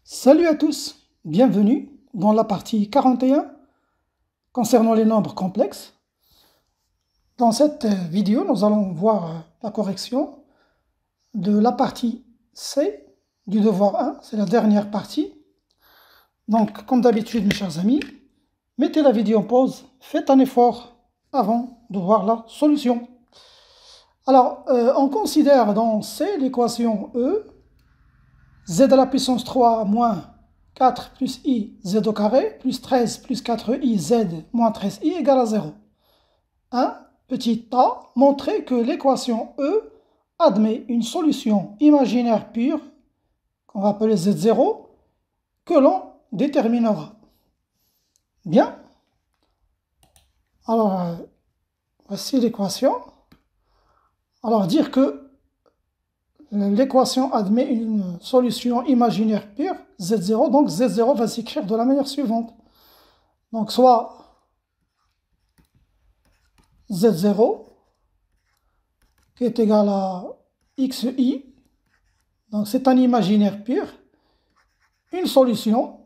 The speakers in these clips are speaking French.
Salut à tous, bienvenue dans la partie 41 concernant les nombres complexes. Dans cette vidéo, nous allons voir la correction de la partie C du devoir 1, c'est la dernière partie. Donc, comme d'habitude, mes chers amis, mettez la vidéo en pause, faites un effort avant de voir la solution. Alors, on considère dans C l'équation E, z à la puissance 3 moins 4 plus i z au carré plus 13 plus 4i z moins 13i égale à 0. 1. Petit a, montrer que l'équation E admet une solution imaginaire pure, qu'on va appeler z0, que l'on déterminera. Bien. Alors, voici l'équation. Alors, dire que l'équation admet une solution imaginaire pure, z0, donc z0 va s'écrire de la manière suivante. Donc soit z0 qui est égal à xi, donc c'est un imaginaire pur, une solution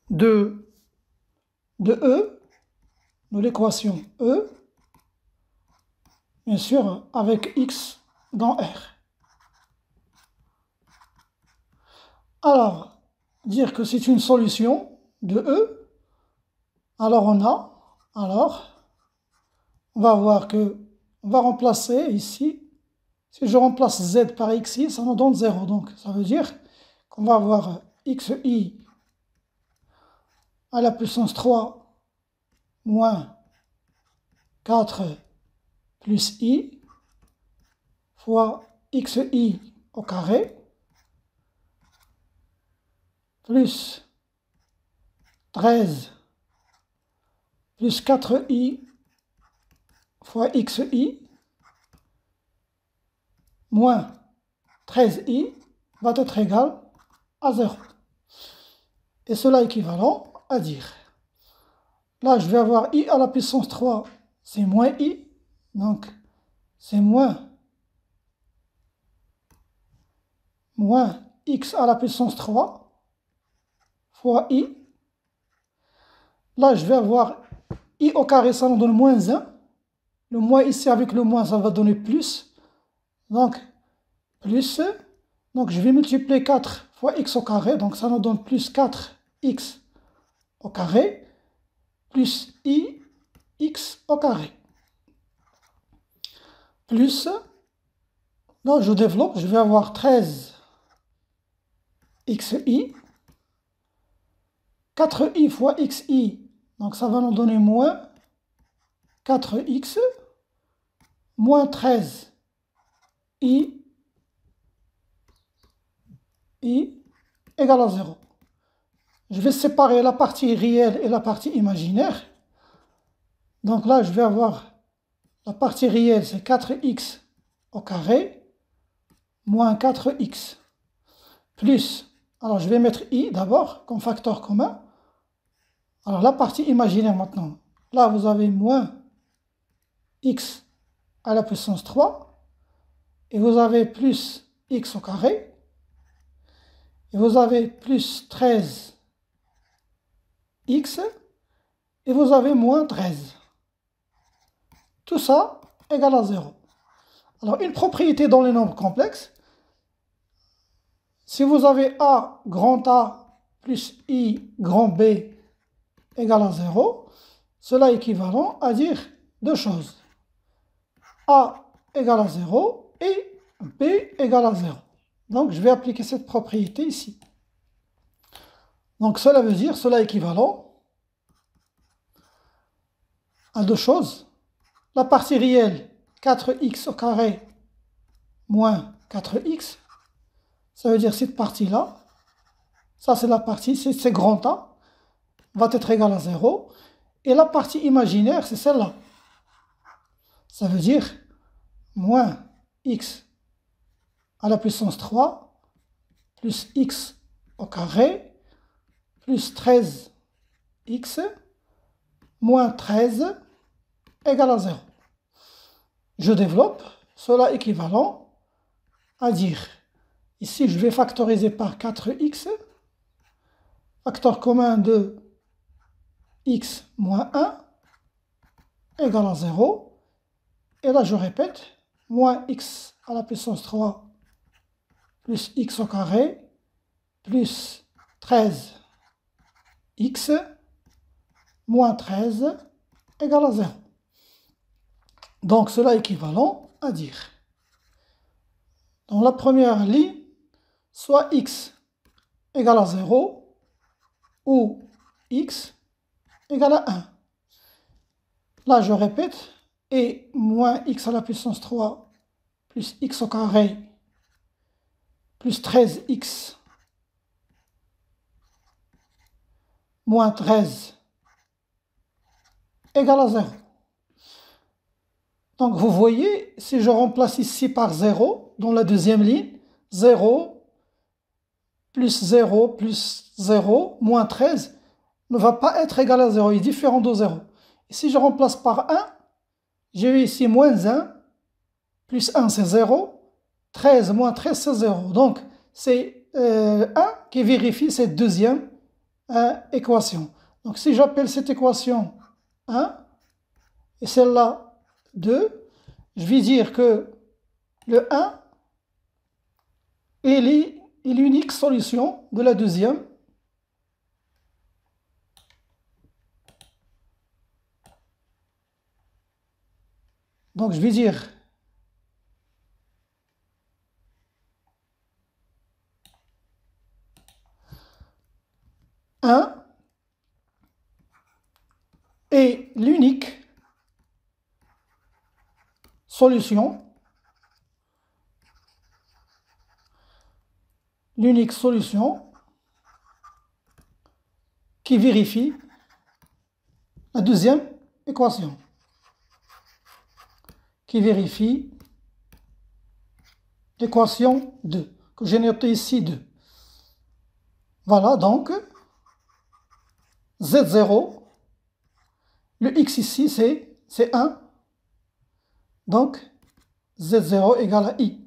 de E, de l'équation E, bien sûr, avec x dans R. Alors, dire que c'est une solution de E, alors on va voir que, on va remplacer ici, si je remplace z par xi, ça nous donne 0, donc ça veut dire qu'on va avoir xi à la puissance 3 moins 4 plus i fois xi au carré plus 13 plus 4i fois xi moins 13i va être égal à 0. Et cela est équivalent à dire, là je vais avoir i à la puissance 3, c'est moins i, donc c'est moins x à la puissance 3 fois i. Là je vais avoir i au carré, ça nous donne moins 1. Le moins ici avec le moins, ça va donner plus. Donc, plus. Donc, je vais multiplier 4 fois x au carré. Donc, ça nous donne plus 4x au carré. Plus i x au carré. Plus. Là, je développe. Je vais avoir 13 xi. 4i fois xi. Donc, ça va nous donner moins 4x. Moins 13 i égale à 0. Je vais séparer la partie réelle et la partie imaginaire. Donc là, je vais avoir la partie réelle, c'est 4x au carré, moins 4x, plus, alors je vais mettre i d'abord comme facteur commun. Alors la partie imaginaire maintenant, là vous avez moins x à la puissance 3, et vous avez plus x au carré, et vous avez plus 13x, et vous avez moins 13. Tout ça égale à 0. Alors, une propriété dans les nombres complexes, si vous avez A grand A plus I grand B égale à 0, cela est équivalent à dire deux choses. A égale à 0 et B égale à 0. Donc, je vais appliquer cette propriété ici. Donc, cela veut dire, cela est équivalent à deux choses. La partie réelle, 4x au carré moins 4x, ça veut dire cette partie-là, ça c'est la partie, c'est grand A, va être égal à 0. Et la partie imaginaire, c'est celle-là. Ça veut dire moins x à la puissance 3 plus x au carré plus 13x moins 13 égale à 0. je développe, cela équivalent à dire, ici je vais factoriser par 4x, facteur commun de x moins 1 égale à 0, et là je répète, moins x à la puissance 3 plus x au carré plus 13x moins 13 égale à 0. Donc cela est équivalent à dire, dans la première ligne, soit x égale à 0 ou x égale à 1. Là je répète, et moins x à la puissance 3 plus x au carré plus 13x moins 13 égale à 0. Donc vous voyez, si je remplace ici par 0, dans la deuxième ligne, 0 plus 0 plus 0 moins 13 ne va pas être égal à 0, il est différent de 0. Et si je remplace par 1, j'ai ici moins 1, plus 1 c'est 0, 13 moins 13 c'est 0. Donc c'est 1 qui vérifie cette deuxième équation. Donc si j'appelle cette équation 1 et celle-là 2, je vais dire que le 1 est l'unique solution de la deuxième. Donc je vais dire est l'unique solution qui vérifie la deuxième équation, qui vérifie l'équation 2, que j'ai noté ici 2. Voilà, donc Z0, le x ici c'est 1, donc Z0 égale à I.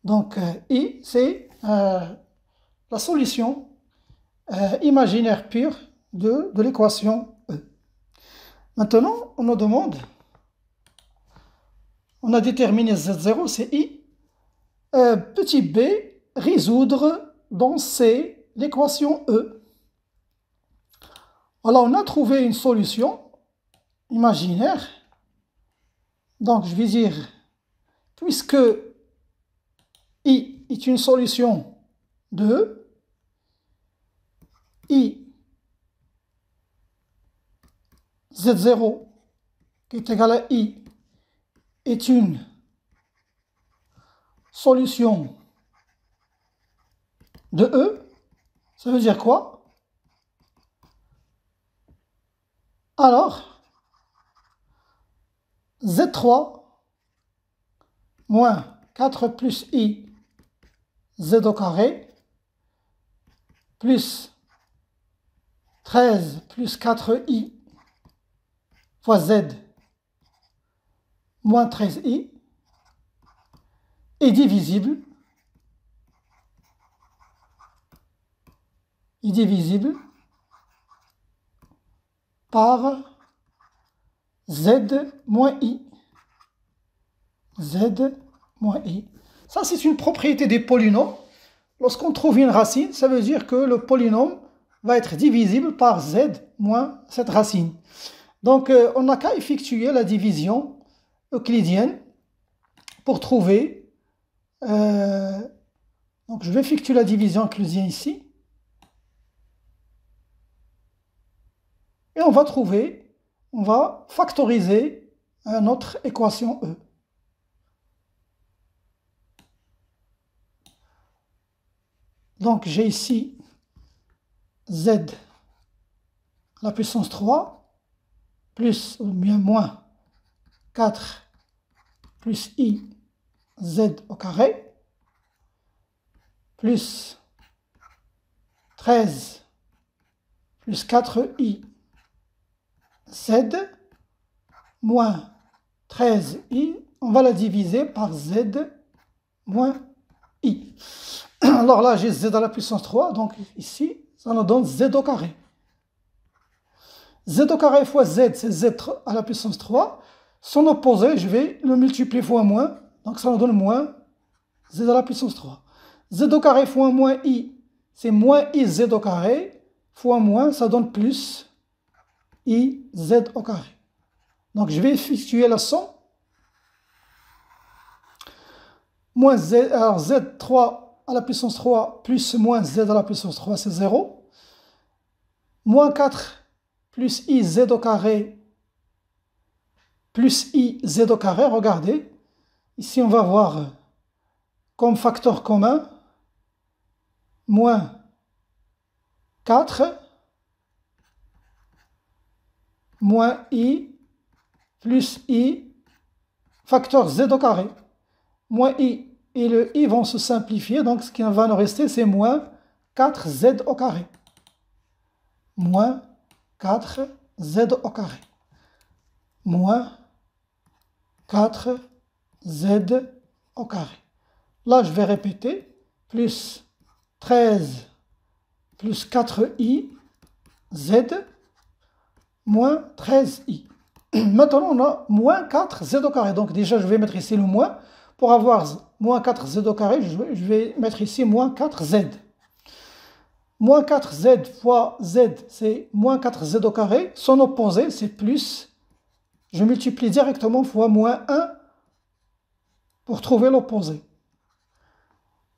Donc I c'est la solution imaginaire pure de l'équation E. Maintenant, on nous demande, on a déterminé Z0, c'est I, petit b, résoudre dans C l'équation E. Alors, on a trouvé une solution imaginaire. Donc, je vais dire, puisque I est une solution de I Z0 qui est égal à I est une solution de E, ça veut dire quoi? Alors, Z3 moins 4 plus I Z au carré plus 13 plus 4I fois Z moins 13I est divisible par Z moins I. Z moins I. Ça, c'est une propriété des polynômes. Lorsqu'on trouve une racine, ça veut dire que le polynôme va être divisible par Z moins cette racine. Donc, on n'a qu'à effectuer la division euclidienne pour trouver... donc, je vais effectuer la division euclidienne ici. Et on va trouver, on va factoriser notre équation E. Donc j'ai ici Z à la puissance 3 plus ou bien moins 4 plus I Z au carré plus 13 plus 4I Z moins 13i, on va la diviser par z moins i. Alors là, j'ai z à la puissance 3, donc ici, ça nous donne z au carré. Z au carré fois z, c'est z à la puissance 3. Son opposé, je vais le multiplier fois moins, donc ça nous donne moins z à la puissance 3. Z au carré fois moins i, c'est moins i z au carré, fois moins, ça donne plus i z au carré. Donc je vais effectuer la somme. Moins z, alors z3 à la puissance 3 plus moins z à la puissance 3, c'est 0. Moins 4 plus i z au carré plus i z au carré, regardez. Ici, on va voir comme facteur commun moins 4 moins i plus i facteur z au carré. Moins i et le i vont se simplifier, donc ce qui va nous rester, c'est moins 4z au carré. Moins 4z au carré. Moins 4z au carré. Là, je vais répéter. Plus 13 plus 4i z moins 13i. Maintenant, on a moins 4z au carré. Donc déjà, je vais mettre ici le moins. Pour avoir moins 4z au carré, je vais mettre ici moins 4z. Moins 4z fois z, c'est moins 4z au carré. Son opposé, c'est plus. Je multiplie directement fois moins 1 pour trouver l'opposé.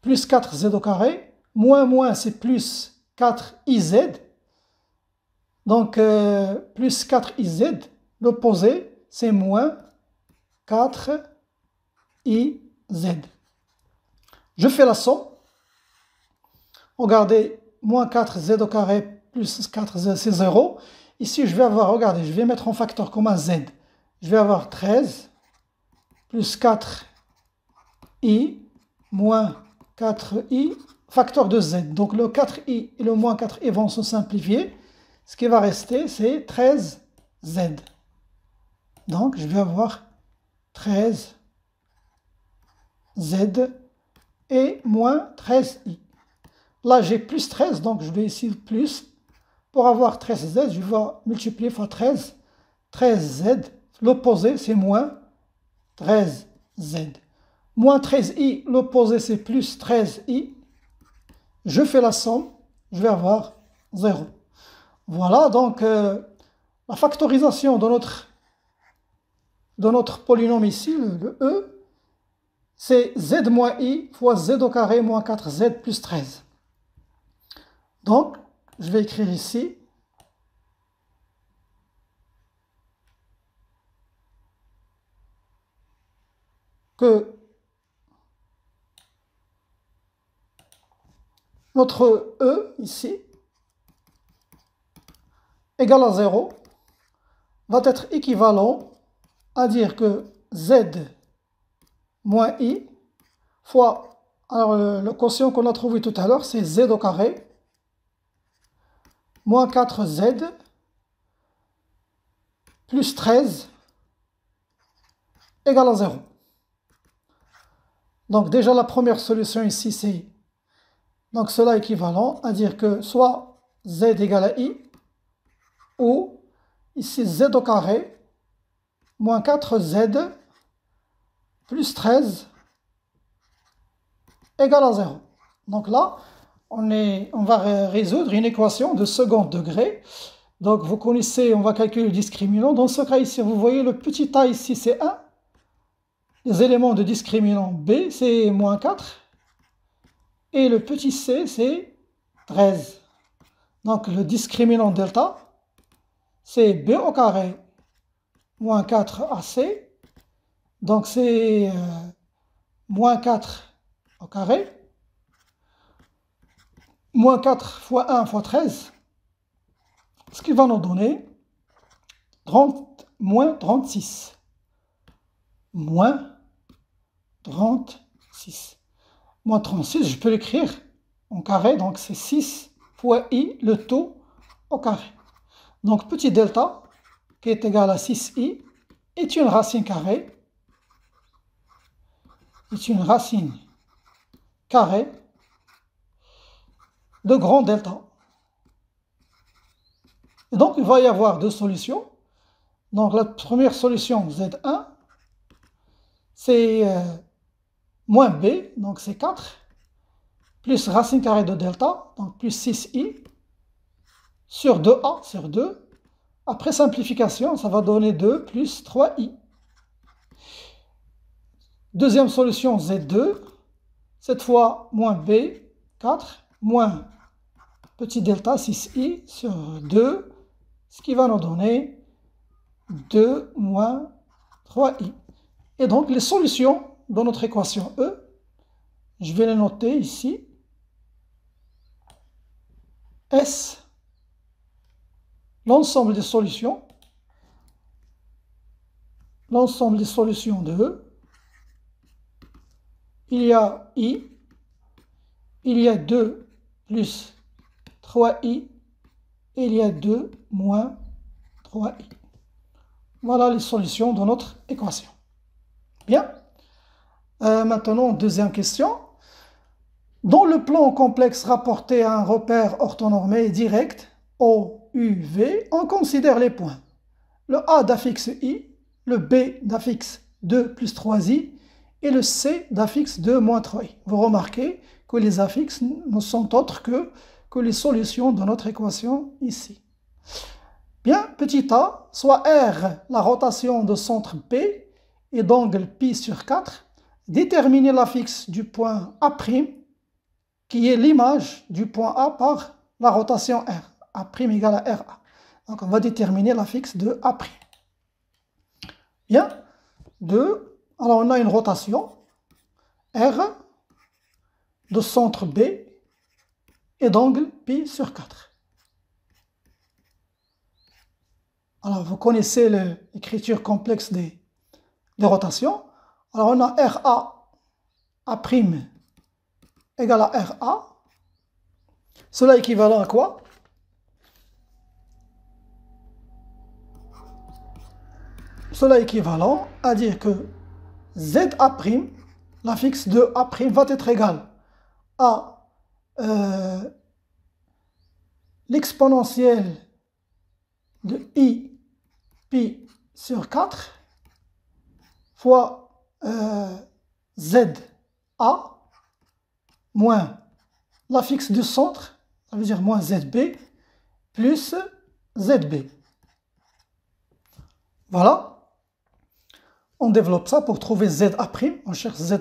Plus 4z au carré. Moins moins, c'est plus 4iz. Donc, plus 4iz. L'opposé, c'est moins 4iz. Je fais la somme. Regardez, moins 4z au carré plus 4z, c'est 0. Ici, je vais avoir, regardez, je vais mettre en facteur commun z. Je vais avoir 13 plus 4i moins 4i, facteur de z. Donc, le 4i et le moins 4i vont se simplifier. Ce qui va rester, c'est 13z. Donc, je vais avoir 13z et moins 13i. Là, j'ai plus 13, donc je vais ici plus. Pour avoir 13z, je vais multiplier fois 13. 13z, l'opposé, c'est moins 13z. Moins 13i, l'opposé, c'est plus 13i. Je fais la somme, je vais avoir 0. Voilà, donc la factorisation de notre polynôme ici, le e, c'est z moins i fois z au carré moins 4z plus 13. Donc, je vais écrire ici que notre e, ici, égal à 0, va être équivalent à dire que z moins i fois, alors le quotient qu'on a trouvé tout à l'heure, c'est z au carré, moins 4z, plus 13, égale à 0. Donc déjà la première solution ici, c'est donc cela équivalent à dire que soit z égale à i, ou ici z au carré, moins 4z, plus 13, égale à 0. Donc là, on va résoudre une équation de second degré. Donc vous connaissez, on va calculer le discriminant. Dans ce cas ici, vous voyez le petit a ici, c'est 1. Les éléments de discriminant b, c'est moins 4. Et le petit c, c'est 13. Donc le discriminant delta, c'est b au carré moins 4ac. Donc c'est moins 4 au carré. Moins 4 fois 1 fois 13. Ce qui va nous donner moins 36. Moins 36. Moins 36, je peux l'écrire en carré, donc c'est 6 fois i, le tout au carré. Donc petit delta, qui est égal à 6i, est une racine carrée, de grand delta. Et donc, il va y avoir deux solutions. Donc, la première solution, Z1, c'est moins B, donc c'est 4, plus racine carrée de delta, donc plus 6i, sur 2a, sur 2. Après simplification, ça va donner 2 plus 3i. Deuxième solution, Z2, cette fois moins B, 4, moins petit delta, 6i, sur 2, ce qui va nous donner 2 moins 3i. Et donc, les solutions de notre équation E, je vais les noter ici. S, l'ensemble des solutions de E. Il y a I, il y a 2 plus 3i, et il y a 2 moins 3i. Voilà les solutions de notre équation. Bien. Maintenant, deuxième question. Dans le plan complexe rapporté à un repère orthonormé direct, O, U, V, on considère les points. Le A d'affixe I, le B d'affixe 2 plus 3i, et le C d'affixe 2 moins 3i. Vous remarquez que les affixes ne sont autres que les solutions de notre équation ici. Bien, petit a, soit R, la rotation de centre P et d'angle pi sur 4, déterminer l'affixe du point A', qui est l'image du point A par la rotation R. A' égale à RA. Donc on va déterminer l'affixe de A'. Bien, 2. Alors on a une rotation R de centre B et d'angle pi sur 4. Alors vous connaissez l'écriture complexe des rotations. Alors on a RA, A' égale à RA. Cela est équivalent à quoi? Cela est équivalent à dire que ZA', l'affixe de A' va être égal à l'exponentielle de I pi sur 4 fois ZA moins l'affixe du centre, ça veut dire moins ZB, plus ZB. Voilà. On développe ça pour trouver ZA', on cherche ZA'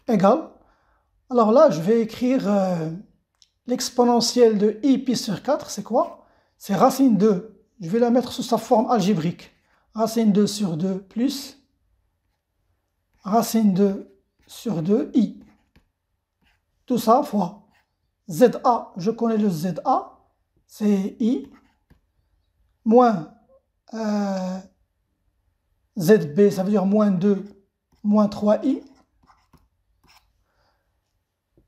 égale. Alors là, je vais écrire l'exponentielle de I pi sur 4, c'est quoi? C'est racine 2. Je vais la mettre sous sa forme algébrique. Racine 2 sur 2 plus racine 2 sur 2 I. Tout ça fois ZA, je connais le ZA, c'est I, moins ZB, ça veut dire moins 2, moins 3i.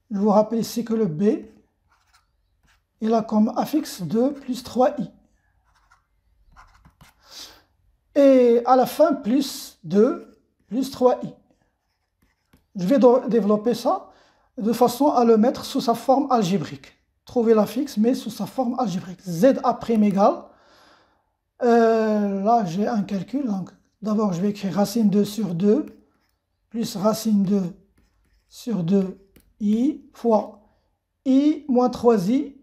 Je vous rappelle ici que le B, il a comme affixe 2 plus 3i. Et à la fin, plus 2 plus 3i. Je vais développer ça de façon à le mettre sous sa forme algébrique. Trouver l'affixe, mais sous sa forme algébrique. ZA' égale, là j'ai un calcul, donc d'abord je vais écrire racine 2 sur 2, plus racine 2 sur 2i, fois i moins 3i,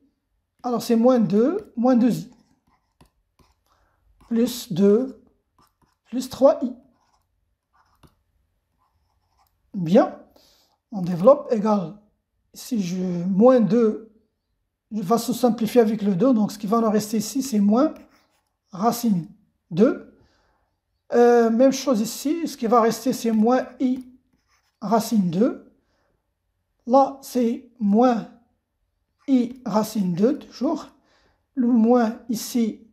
alors c'est moins 2i, plus 2, plus 3i. Bien, on développe égal, si je moins 2, je vais se simplifier avec le 2, donc ce qui va nous rester ici, c'est moins racine 2. Même chose ici, ce qui va rester, c'est moins i racine 2. Là, c'est moins i racine 2, toujours. Le moins ici,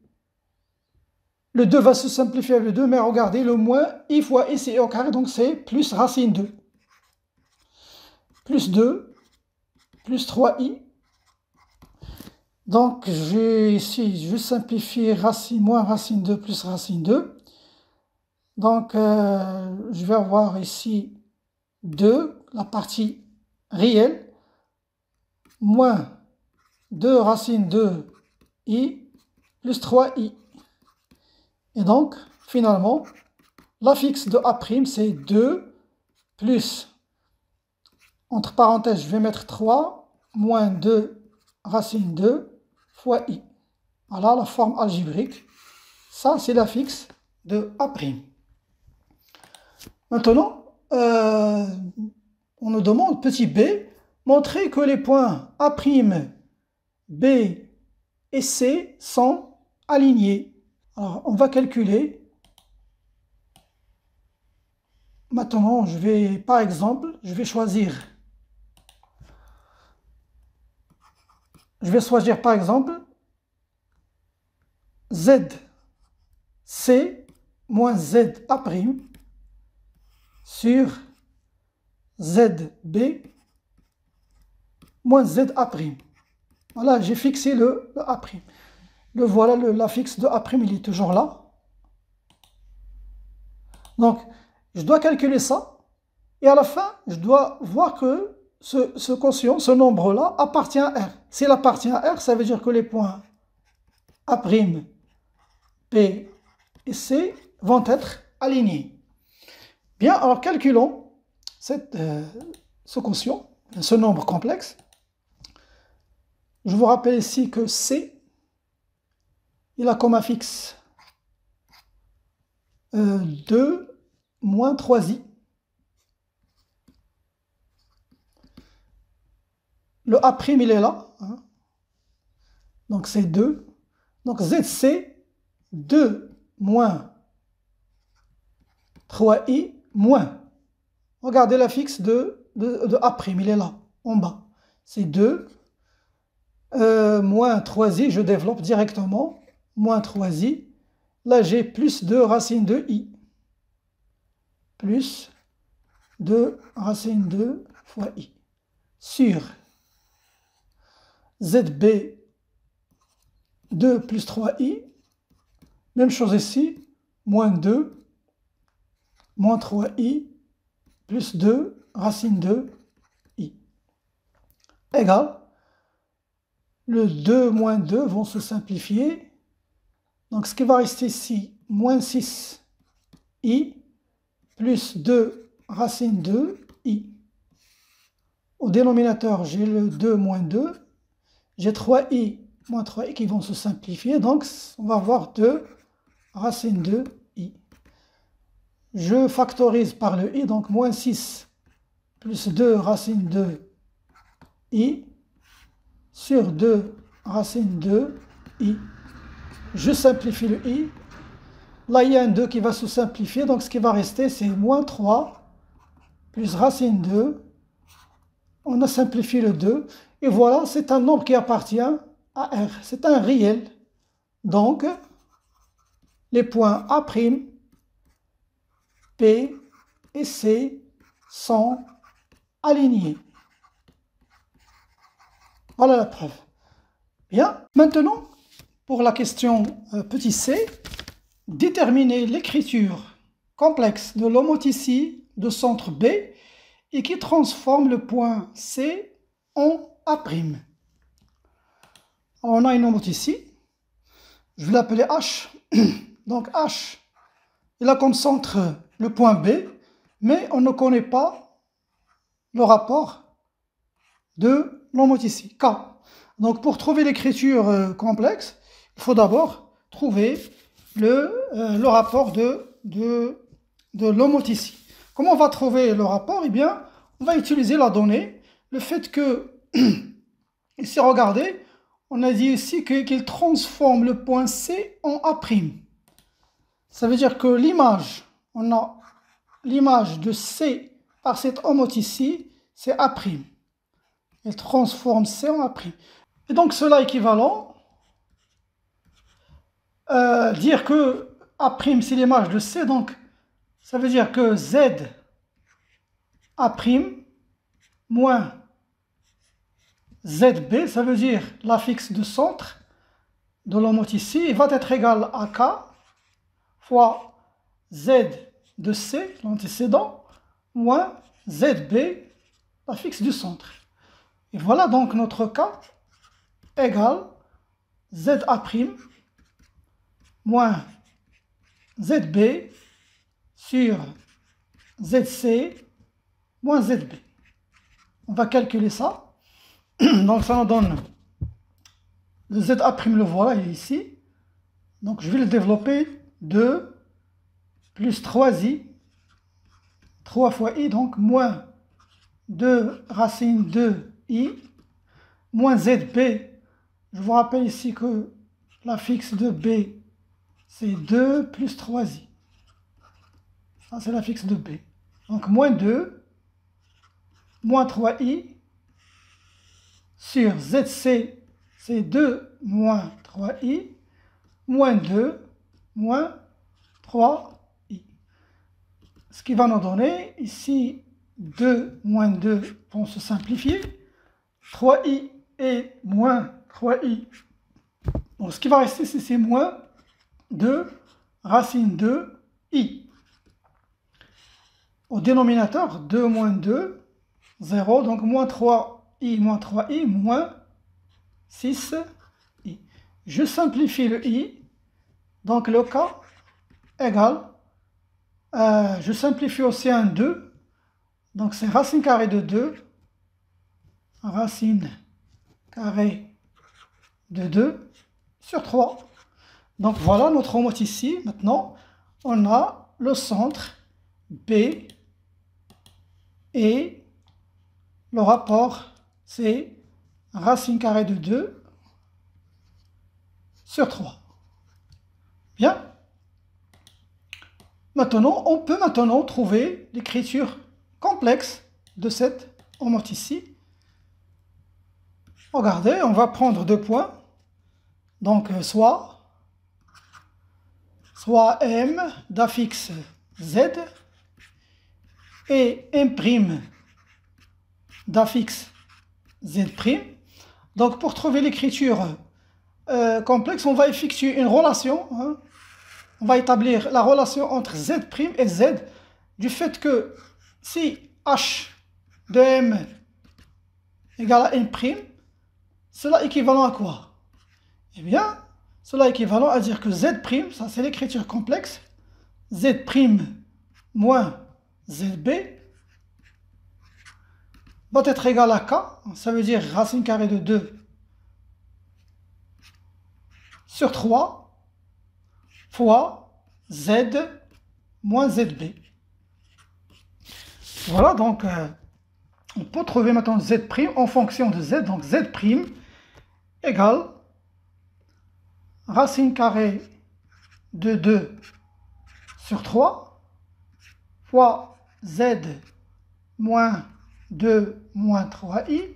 le 2 va se simplifier avec le 2, mais regardez, le moins i fois i, c'est i au carré, donc c'est plus racine 2. Plus 2, plus 3i. Donc, j'ai ici, je simplifie racine moins racine 2 plus racine 2. Donc, je vais avoir ici 2, la partie réelle, moins 2 racine 2i plus 3i. Et donc, finalement, la fixe de A', c'est 2 plus, entre parenthèses, je vais mettre 3, moins 2 racine 2 fois i. Voilà la forme algébrique. Ça, c'est la fixe de A'. Maintenant, on nous demande, petit b, montrer que les points A', B et C sont alignés. Alors, on va calculer. Maintenant, par exemple, je vais choisir par exemple ZC moins ZA' sur ZB moins ZA'. Voilà, j'ai fixé le A'. Voilà, la fixe de A', il est toujours là. Donc, je dois calculer ça. Et à la fin, je dois voir que ce quotient, ce nombre-là, appartient à R. S'il appartient à R, ça veut dire que les points A', P et C vont être alignés. Bien, alors calculons ce quotient, ce nombre complexe. Je vous rappelle ici que C, il a comme affixe 2 moins 3i. Le A', il est là. Hein. Donc c'est 2. Donc ZC, 2 moins 3i moins. Regardez la fixe de A', il est là, en bas. C'est 2 moins 3i, je développe directement. Moins 3i. Là, j'ai plus 2 racine de i. Plus 2 racine 2 fois i. Sur ZB, 2 plus 3i. Même chose ici. Moins 2, moins 3i, plus 2 racine 2 i. Égal. Le 2 moins 2 vont se simplifier. Donc, ce qui va rester ici, moins 6i, plus 2 racine 2i. Au dénominateur, j'ai le 2 moins 2. J'ai 3i moins 3i qui vont se simplifier. Donc, on va avoir 2 racine 2i. Je factorise par le i, donc moins 6 plus 2 racine 2i sur 2 racine 2i. Je simplifie le i. Là, il y a un 2 qui va se simplifier. Donc, ce qui va rester, c'est moins 3 plus racine 2. On a simplifié le 2. Et voilà, c'est un nombre qui appartient à R. C'est un réel. Donc, les points A', P et C sont alignés. Voilà la preuve. Bien. Maintenant, pour la question petit c, déterminer l'écriture complexe de l'homothétie de centre B et qui transforme le point C en A'. Alors, on a une homothétie. Je vais l'appeler H. Donc H, il a comme centre le point B, mais on ne connaît pas le rapport de l'homothétie, K. Donc pour trouver l'écriture complexe, il faut d'abord trouver le rapport de l'homothétie. Comment on va trouver le rapport? Eh bien, on va utiliser la donnée, le fait que, ici regardez, on a dit ici qu'il transforme le point C en A'. Ça veut dire que l'image, on a l'image de C par cette homothétie, c'est A'. Il transforme C en A'. Et donc cela équivalent, dire que A' c'est l'image de C, donc ça veut dire que Z A' moins ZB, ça veut dire l'affixe de centre de l'homote ici, il va être égal à K fois Z de C, l'antécédent, moins ZB, l'affixe du centre. Et voilà donc notre K égale ZA' moins ZB sur ZC moins ZB. On va calculer ça. Donc ça nous donne le ZA', le voilà, il est ici. Donc je vais le développer 2 plus 3i, 3 fois i, donc moins 2 racine de i, moins ZB. Je vous rappelle ici que l'affixe de B, c'est 2 plus 3i. Ça, c'est l'affixe de B. Donc moins 2, moins 3i, sur ZC, c'est 2 moins 3i, moins 2, moins 3i. Ce qui va nous donner, ici, 2 moins 2 vont se simplifier, 3i et moins 3i. Donc ce qui va rester, c'est moins 2 racine de i. Au dénominateur, 2 moins 2, 0, donc moins 3i moins 3i, moins 6i. Je simplifie le i, donc le k égale, je simplifie aussi un 2, donc c'est racine carrée de 2, racine carrée de 2 sur 3. Donc voilà notre homote ici. Maintenant, on a le centre B et le rapport, c'est racine carrée de 2 sur 3. Bien. Maintenant, on peut maintenant trouver l'écriture complexe de cette homote ici. Regardez, on va prendre 2 points. Donc, soit M d'affixe Z et M' d'affixe Z'. Donc, pour trouver l'écriture complexe, on va effectuer une relation. Hein. On va établir la relation entre Z' et Z du fait que si H de M égale à M', cela équivalent à quoi? Eh bien, cela est équivalent à dire que Z', ça c'est l'écriture complexe, Z' moins ZB va être égal à K, ça veut dire racine carrée de 2 sur 3 fois Z moins ZB. Voilà, donc on peut trouver maintenant Z' en fonction de Z, donc Z' égale racine carrée de 2 sur 3 fois Z moins 2 moins 3i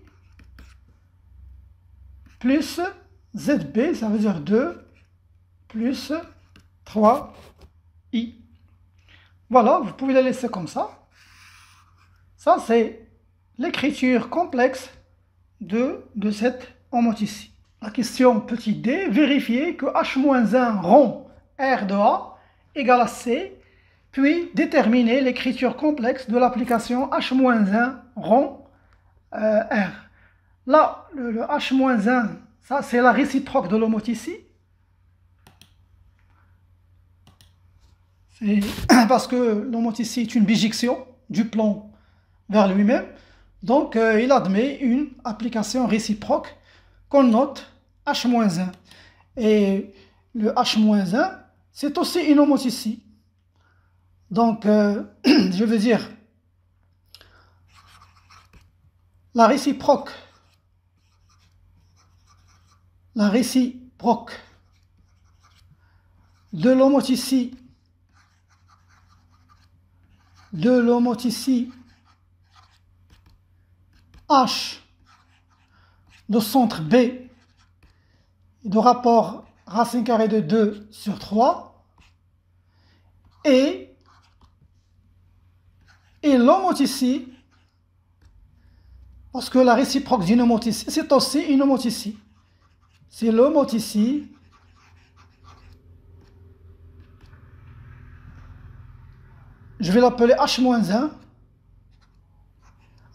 plus ZB, ça veut dire 2 plus 3i. Voilà, vous pouvez la laisser comme ça. Ça, c'est l'écriture complexe de cette homote ici. La question petit d, vérifier que H-1 rond R de A égale à C, puis déterminer l'écriture complexe de l'application H-1 rond R. Là, le H-1, ça c'est la réciproque de l'homote ici. C'est parce que l'homote ici est une bijection du plan vers lui-même. Donc, il admet une application réciproque qu'on note H-1. Et le H-1, c'est aussi une homote ici. Donc, je veux dire, la réciproque de l'homote ici, H de centre B de rapport racine carrée de 2 sur 3 et l'homote ici Parce que la réciproque d'une mot ici, c'est aussi une mot ici. C'est le mot ici. Je vais l'appeler H-1.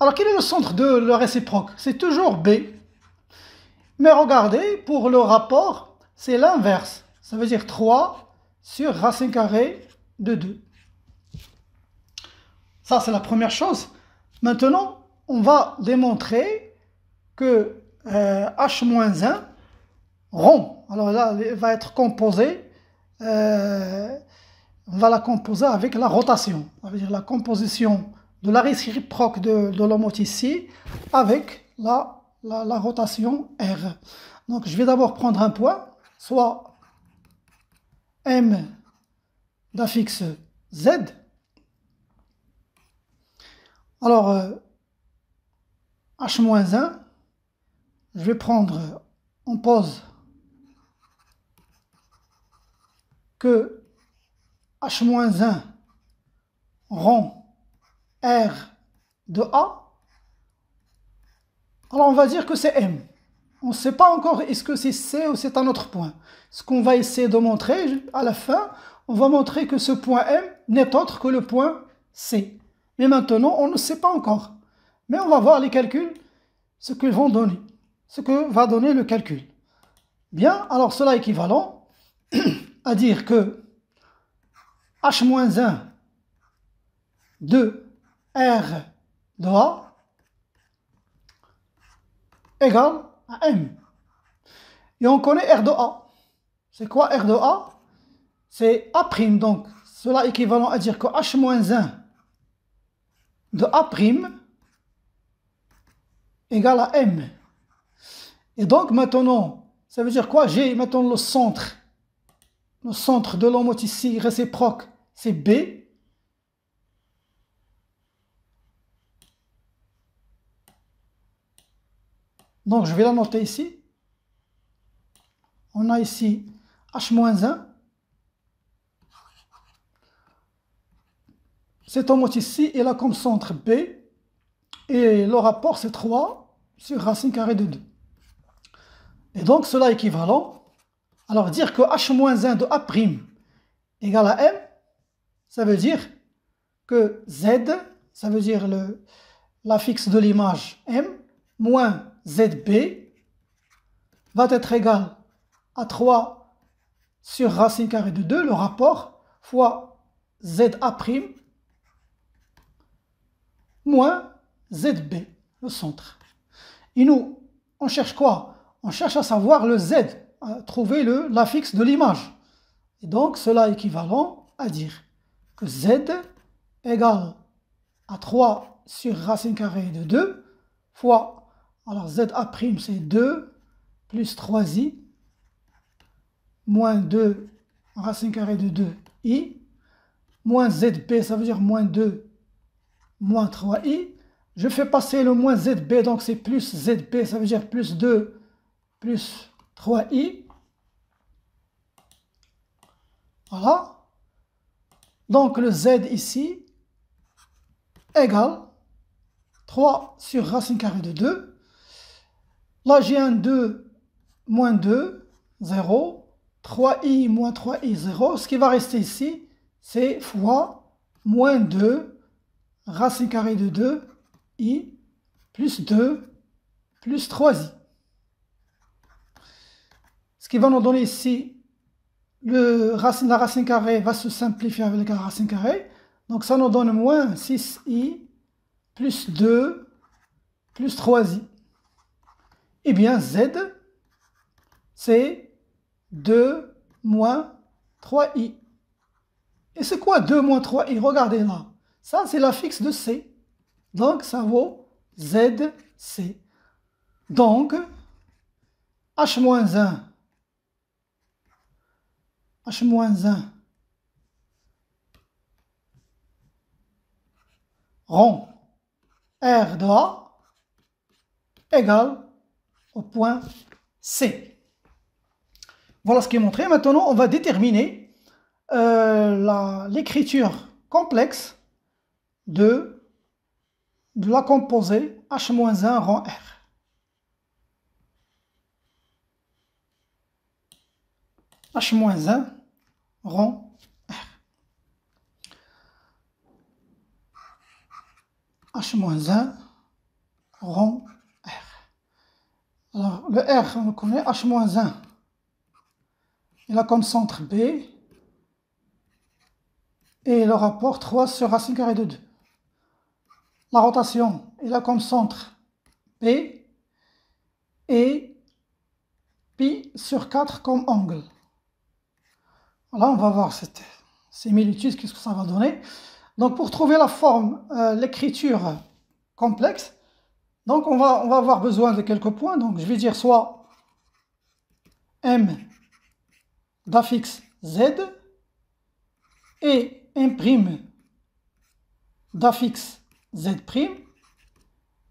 Alors, quel est le centre de la réciproque? C'est toujours B. Mais regardez, pour le rapport, c'est l'inverse. Ça veut dire 3 sur racine carrée de 2. Ça, c'est la première chose. Maintenant, on va démontrer que H-1 rond. Alors là, il va être composé. On va la composer avec la rotation. Ça veut dire la composition de la réciproque de l'homote ici avec la rotation R. Donc, je vais d'abord prendre un point, soit M d'affixe Z. Alors, H-1, je vais prendre, on pose que H-1 rond R de A. Alors on va dire que c'est M. On ne sait pas encore est-ce que c'est C ou c'est un autre point. Ce qu'on va essayer de montrer à la fin, on va montrer que ce point M n'est autre que le point C. Mais maintenant, on ne sait pas encore. Mais on va voir les calculs, ce qu'ils vont donner, ce que va donner le calcul. Bien, alors cela est équivalent à dire que H-1 de R de A égale à M. Et on connaît R de A. C'est quoi R de A? C'est A'. Donc, cela est équivalent à dire que H-1 de A' égale à M. Et donc, maintenant, ça veut dire quoi? J'ai maintenant le centre. Le centre de l'homote ici, réciproque, c'est B. Donc, je vais la noter ici. On a ici H-1. Cet homote ici, il a comme centre B. Et le rapport, c'est 3 sur racine carrée de 2. Et donc, cela est équivalent. Alors, dire que H-1 de A' égale à M, ça veut dire que Z, ça veut dire l'affixe de l'image M, moins ZB, va être égal à 3 sur racine carrée de 2, le rapport, fois ZA' moins ZB, le centre. Et nous, on cherche quoi? On cherche à savoir le Z, à trouver l'affixe de l'image. Et donc, cela est équivalent à dire que Z égale à 3 sur racine carrée de 2 fois, alors ZA' c'est 2 plus 3i moins 2 racine carrée de 2i moins ZB, ça veut dire moins 2 moins 3i. Je fais passer le moins ZB, donc c'est plus ZB, ça veut dire plus 2 plus 3i. Voilà. Donc le Z ici égale 3 sur racine carrée de 2. Là j'ai un 2 moins 2, 0. 3i moins 3i, 0. Ce qui va rester ici, c'est fois moins 2 racine carrée de 2i plus 2 plus 3i. Ce qui va nous donner ici, la racine carrée va se simplifier avec la racine carrée. Donc ça nous donne moins 6i plus 2 plus 3i. Eh bien Z, c'est 2 moins 3i. Et c'est quoi 2 moins 3i? Regardez là. Ça, c'est l'affixe de C. Donc, ça vaut ZC. Donc, H-1 rond R de A égale au point C. Voilà ce qui est montré. Maintenant, on va déterminer l'écriture complexe de de la composée h-1 rang R. h-1 rang R. h-1 rang R. Alors, le R, on le connaît, h-1. Il a comme centre B. Et le rapport 3 sur racine carrée de 2. La rotation, il a comme centre P et pi sur 4 comme angle. Voilà, on va voir cette similitude, qu'est-ce que ça va donner. Donc pour trouver la forme, l'écriture complexe, donc on va avoir besoin de quelques points. Donc je vais dire soit M d'affixe Z et M' d'affixe Z'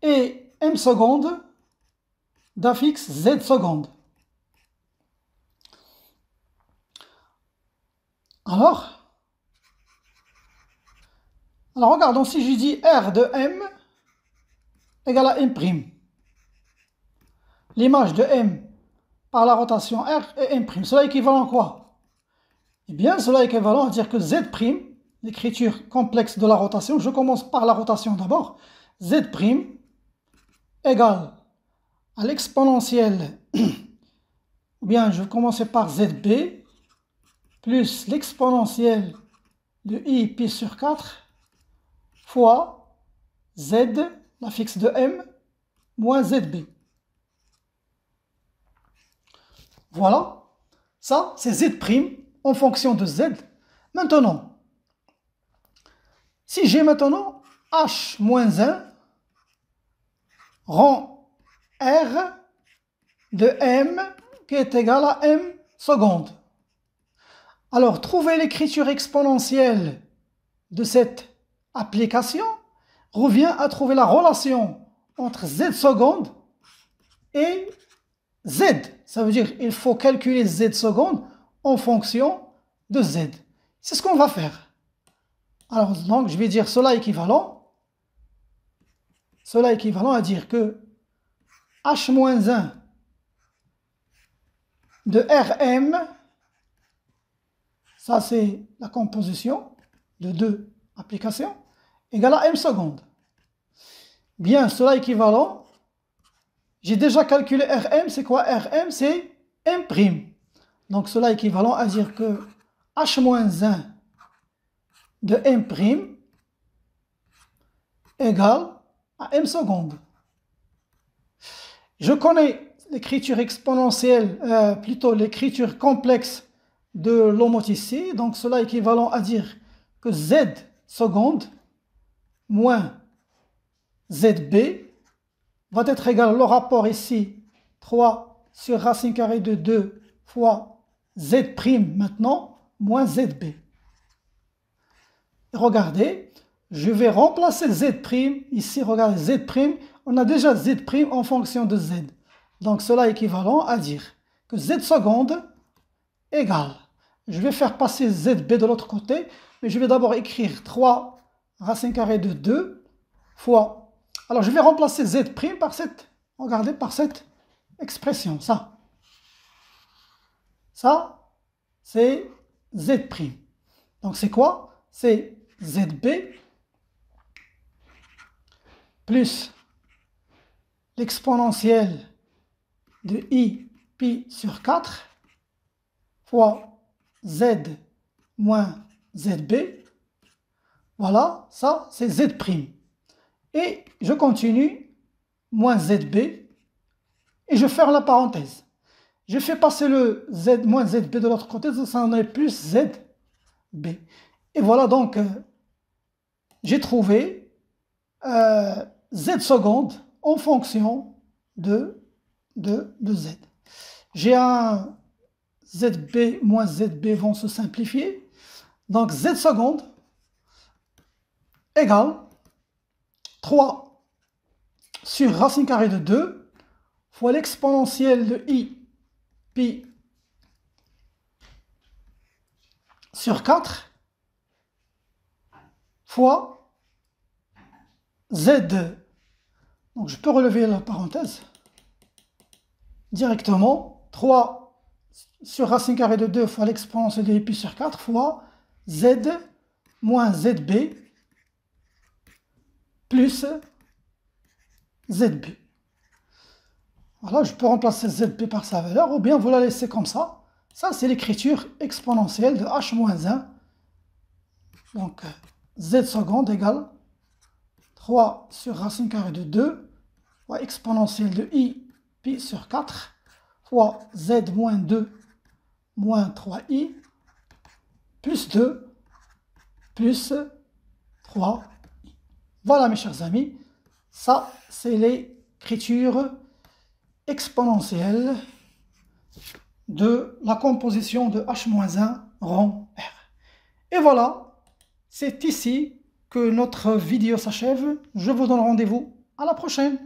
et M seconde d'affixe Z seconde. Alors regardons, si je dis R de M égale à M'. L'image de M par la rotation R est M'. Cela est équivalent à quoi? Eh bien, cela est équivalent à dire que Z', l'écriture complexe de la rotation, je commence par la rotation d'abord, Z' égale à l'exponentielle, ou bien je vais commencer par ZB, plus l'exponentielle de I pi sur 4, fois Z, l'affixe de M, moins ZB. Voilà, ça c'est Z' en fonction de Z. Maintenant, si j'ai maintenant H-1 rang R de M qui est égal à M seconde. Alors, trouver l'écriture exponentielle de cette application revient à trouver la relation entre Z seconde et Z. Ça veut dire qu'il faut calculer Z seconde en fonction de Z. C'est ce qu'on va faire. Alors, donc, je vais dire cela équivalent à dire que H-1 de Rm, ça c'est la composition de deux applications, égale à M seconde. Bien, cela équivalent, j'ai déjà calculé Rm, c'est quoi Rm? C'est M'. Donc cela équivalent à dire que H-1 de M' égale à M seconde. Je connais l'écriture exponentielle, plutôt l'écriture complexe de l'homoticé, donc cela équivalent à dire que Z seconde moins ZB va être égal au rapport ici, 3 sur racine carrée de 2 fois Z' maintenant, moins ZB. Regardez, je vais remplacer Z', ici, regardez, Z', on a déjà Z' en fonction de Z. Donc cela est équivalent à dire que Z seconde égale, je vais faire passer ZB de l'autre côté, mais je vais d'abord écrire 3 racine carrée de 2 fois, alors je vais remplacer Z' par cette, regardez, par cette expression, ça. Ça, c'est Z'. Donc c'est quoi? C'est ZB plus l'exponentielle de I pi sur 4 fois Z moins ZB. Voilà, ça c'est Z'. Et je continue, moins ZB, et je ferme la parenthèse. Je fais passer le Z moins ZB de l'autre côté, ça en est plus ZB. Et voilà donc, j'ai trouvé Z seconde en fonction de Z. J'ai un ZB moins ZB vont se simplifier. Donc Z seconde égale 3 sur racine carrée de 2 fois l'exponentielle de I pi sur 4 fois Z, donc je peux relever la parenthèse directement, 3 sur racine carrée de 2 fois l'exponentielle de pi sur 4 fois Z moins ZB plus ZB. Voilà, je peux remplacer ZB par sa valeur, ou bien vous la laissez comme ça. Ça, c'est l'écriture exponentielle de h-1. Donc, Z seconde égale 3 sur racine carrée de 2 fois exponentielle de I pi sur 4 fois Z moins 2 moins 3i plus 2 plus 3i. Voilà mes chers amis, ça c'est l'écriture exponentielle de la composition de h-1 rond R. Et voilà, c'est ici que notre vidéo s'achève. Je vous donne rendez-vous à la prochaine.